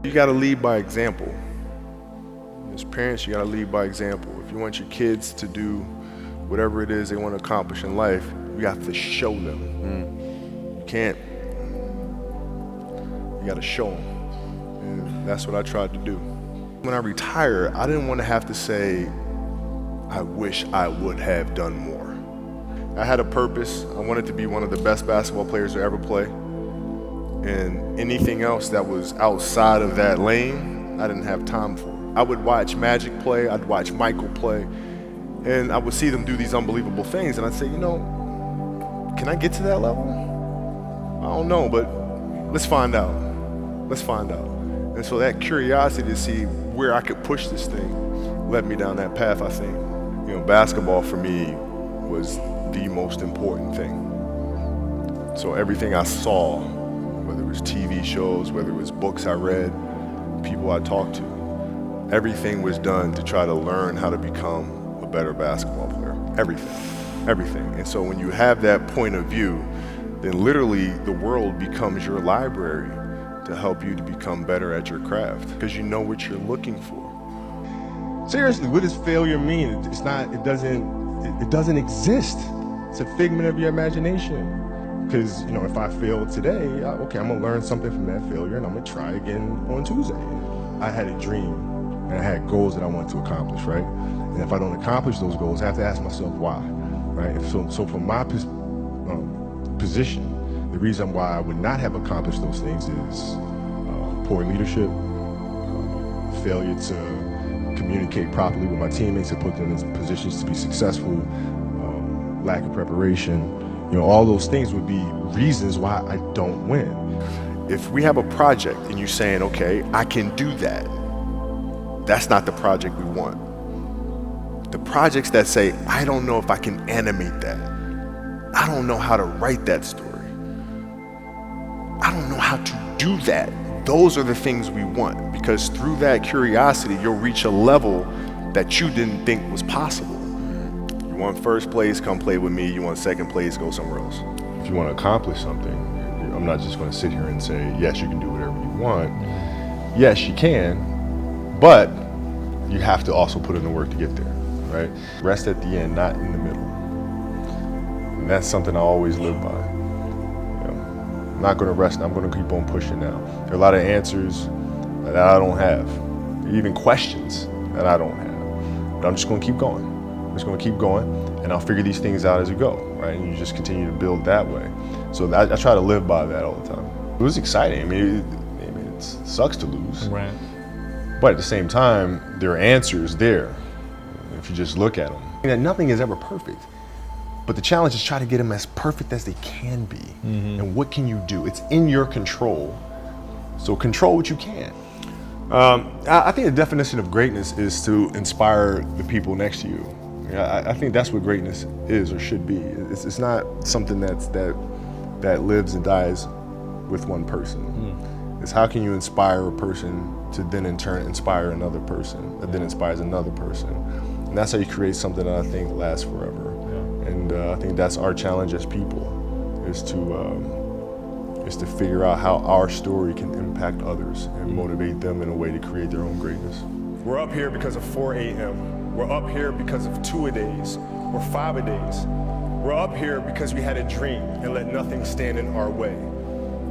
You got to lead by example. As parents, you got to lead by example. If you want your kids to do whatever it is they want to accomplish in life, you have to show them. You can't. You got to show them. And that's what I tried to do. When I retired, I didn't want to have to say, I wish I would have done more. I had a purpose. I wanted to be one of the best basketball players to ever play. And anything else that was outside of that lane, I didn't have time for. I would watch Magic play, I'd watch Michael play, and I would see them do these unbelievable things, and I'd say, you know, can I get to that level? I don't know, but let's find out. Let's find out. And so that curiosity to see where I could push this thing led me down that path, I think. You know, basketball for me was the most important thing. So everything I saw, whether it was TV shows, whether it was books I read, people I talked to, everything was done to try to learn how to become a better basketball player. Everything. And so when you have that point of view, then literally the world becomes your library to help you to become better at your craft because you know what you're looking for. Seriously, what does failure mean? It doesn't exist. It's a figment of your imagination. Because, you know, if I fail today, okay, I'm gonna learn something from that failure and I'm gonna try again on Tuesday. I had a dream and I had goals that I wanted to accomplish, right? And if I don't accomplish those goals, I have to ask myself why, right? So from my position, the reason why I would not have accomplished those things is poor leadership, failure to communicate properly with my teammates and put them in positions to be successful, lack of preparation. You know, all those things would be reasons why I don't win. If we have a project and you're saying, okay, I can do that, that's not the project we want. The projects that say, I don't know if I can animate that. I don't know how to write that story. I don't know how to do that. Those are the things we want, because through that curiosity, you'll reach a level that you didn't think was possible. You want first place, come play with me. You want second place, go somewhere else. If you want to accomplish something, I'm not just going to sit here and say, yes, you can do whatever you want. Yes, you can, but you have to also put in the work to get there, right? Rest at the end, not in the middle. And that's something I always live by. I'm not going to rest. I'm going to keep on pushing now. There are a lot of answers that I don't have, even questions that I don't have. But I'm just going to keep going. I'm just going to keep going, and I'll figure these things out as we go, right? And you just continue to build that way. So I try to live by that all the time. It was exciting. I mean, it sucks to lose. Right. But at the same time, there are answers there if you just look at them. And nothing is ever perfect. But the challenge is try to get them as perfect as they can be. Mm-hmm. And what can you do? It's in your control. So control what you can. I think the definition of greatness is to inspire the people next to you. I think that's what greatness is or should be. It's not something that lives and dies with one person. Mm. It's how can you inspire a person to then in turn inspire another person that then inspires another person. And that's how you create something that I think lasts forever. And I think that's our challenge as people, is to figure out how our story can impact others and motivate them in a way to create their own greatness. We're up here because of 4 a.m. We're up here because of 2-a-days or 5-a-days. We're up here because we had a dream and let nothing stand in our way.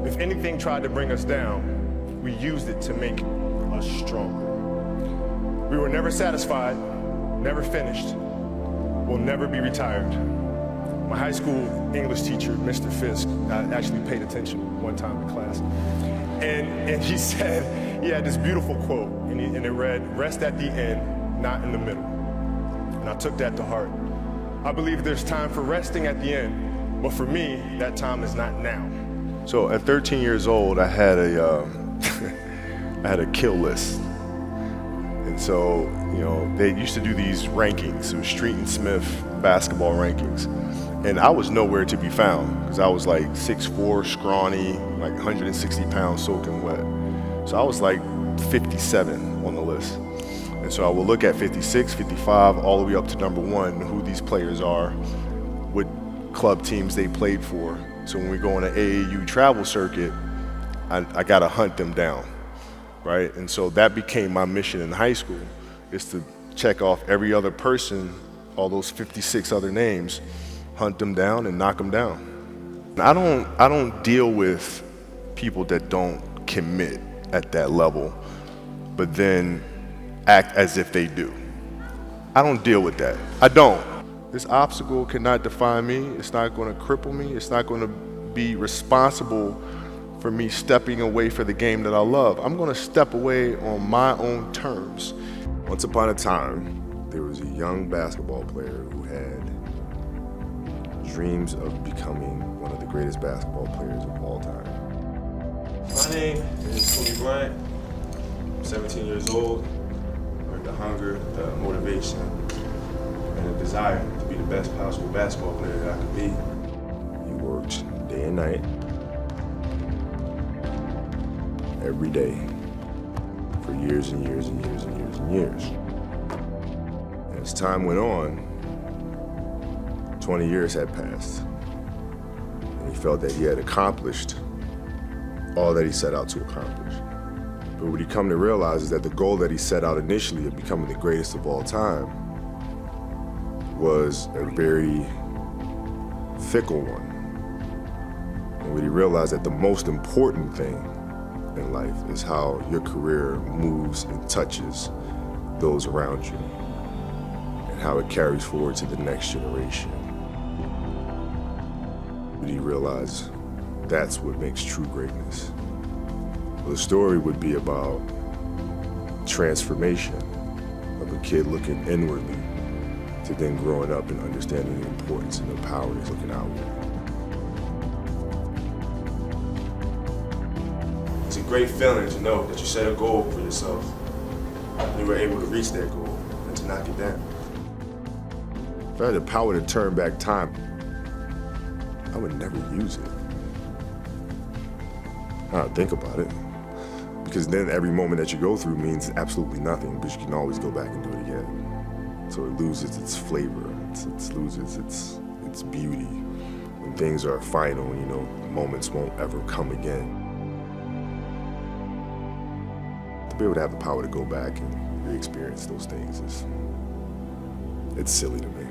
If anything tried to bring us down, we used it to make us stronger. We were never satisfied, never finished. We'll never be retired. My high school English teacher, Mr. Fisk, I actually paid attention one time in class. And he said, he had this beautiful quote, and it read, rest at the end, not in the middle. And I took that to heart. I believe there's time for resting at the end, but for me, that time is not now. So at 13 years old, I had a I had a kill list. And so, you know, they used to do these rankings. It was Street and Smith basketball rankings. And I was nowhere to be found because I was like 6'4", scrawny, like 160 pounds soaking wet. So I was like 57 on the list. And so I would look at 56, 55, all the way up to number 1, who these players are, what club teams they played for. So when we go on an AAU travel circuit, I got to hunt them down. right? And so that became my mission in high school, is to check off every other person, all those 56 other names, hunt them down and knock them down. I don't deal with people that don't commit at that level, but then act as if they do. I don't deal with that. I don't. This obstacle cannot define me. It's not going to cripple me. It's not going to be responsible for me stepping away for the game that I love. I'm going to step away on my own terms. Once upon a time, there was a young basketball player who had dreams of becoming one of the greatest basketball players of all time. My name is Kobe Bryant. I'm 17 years old. I have the hunger, the motivation, and the desire to be the best possible basketball player that I could be. He worked day and night, every day, for years and years and years and years and years. And as time went on, 20 years had passed, and he felt that he had accomplished all that he set out to accomplish. But what he come to realize is that the goal that he set out initially of becoming the greatest of all time was a very fickle one. And what he realized that the most important thing in life is how your career moves and touches those around you, and how it carries forward to the next generation. But he realized that's what makes true greatness. Well, the story would be about transformation of a kid looking inwardly to then growing up and understanding the importance and the power is looking outward. It's a great feeling to know that you set a goal for yourself and you were able to reach that goal and to knock it down. If I had the power to turn back time, I would never use it. I don't think about it. Because then every moment that you go through means absolutely nothing, but you can always go back and do it again. So it loses its flavor, it loses its beauty. When things are final, you know, moments won't ever come again. To be able to have the power to go back and re-experience those things it's silly to me.